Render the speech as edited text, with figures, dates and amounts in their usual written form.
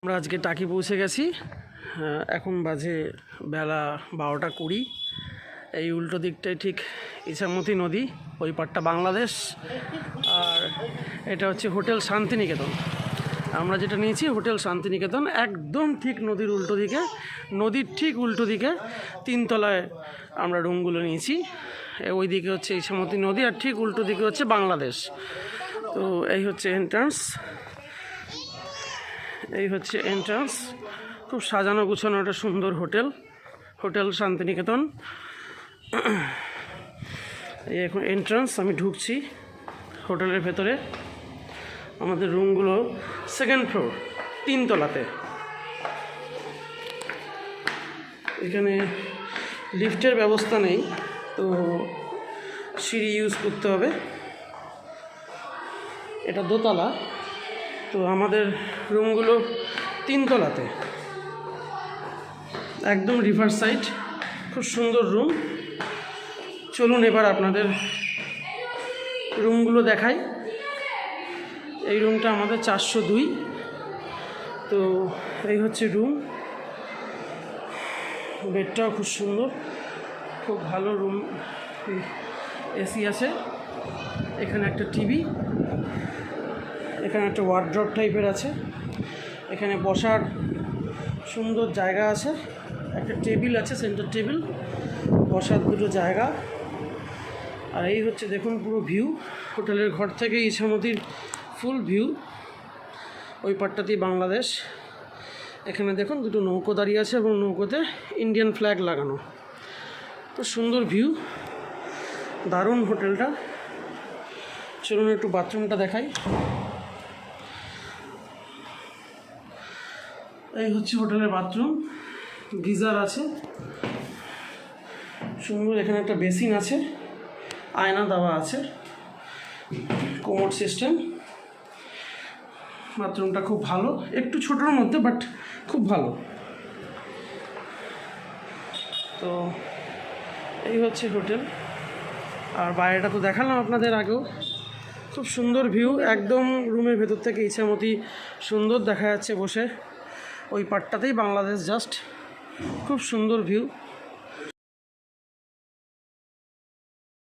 আমরা আজকে টাকি পৌঁছে গেছি। এখন বাজে বেলা 12:20। এই উল্টো দিকটায় ঠিক ইছামতি নদী, ওই পারটা বাংলাদেশ, আর এটা হচ্ছে হোটেল শান্তিনিকেতন। আমরা যেটা নিয়েছি হোটেল শান্তিনিকেতন, একদম ঠিক নদীর উল্টো দিকে, নদীর ঠিক উল্টো দিকে 3 তলায় আমরা রুমগুলো নিয়েছি। ওই দিকে হচ্ছে ইছামতি নদী আর ঠিক উল্টো দিকে হচ্ছে বাংলাদেশ। তো এই হচ্ছে এন্ট্রান্স, এই হচ্ছে এন্ট্রান্স। খুব সাজানো গুছানো একটা সুন্দর হোটেল শান্তিনিকেতন। এই এখন এন্ট্রান্স, আমি ঢুকছি হোটেলের ভেতরে। আমাদের রুমগুলো 2nd ফ্লোর, 3 তলাতে। এখানে লিফটের ব্যবস্থা নেই, তো সিঁড়ি ইউজ করতে হবে। এটা 2 তলা, তো আমাদের রুমগুলো 3 তলাতে, একদম রিভার সাইড। খুব সুন্দর রুম। চলুন এবার আপনাদের রুমগুলো দেখাই। এই রুমটা আমাদের 402। তো এই হচ্ছে রুম। বেডটাও খুব সুন্দর, খুব ভালো রুম। এসি আছে, এখানে একটা টিভি, এখানে একটা ওয়ার্ড্রপ টাইপের আছে, এখানে বসার সুন্দর জায়গা আছে, একটা টেবিল আছে, সেন্টার টেবিল, বসার 2টো জায়গা। আর এই হচ্ছে দেখুন পুরো ভিউ, হোটেলের ঘর থেকে ইছামতির ফুল ভিউ। ওই পাটটাতেই বাংলাদেশ। এখানে দেখুন 2টো নৌকো দাঁড়িয়ে আছে এবং নৌকোতে ইন্ডিয়ান ফ্ল্যাগ লাগানো। তো সুন্দর ভিউ, দারুণ হোটেলটা। চলুন একটু বাথরুমটা দেখাই। এই হচ্ছে হোটেলের বাথরুম, গিজার আছে সুন্দর। এখানে একটা বেসিন আছে, আয়না দেওয়া আছে, কোমোড সিস্টেম। বাথরুমটা খুব ভালো, একটু ছোটোর মধ্যে, বাট খুব ভালো। তো এই হচ্ছে হোটেল। আর বাইরেটা তো দেখালাম আপনাদের আগেও। খুব সুন্দর ভিউ, একদম রুমের ভেতর থেকে ইছামতি সুন্দর দেখা যাচ্ছে বসে। ওই পাটটাতেই বাংলাদেশ জাস্ট। খুব সুন্দর ভিউ।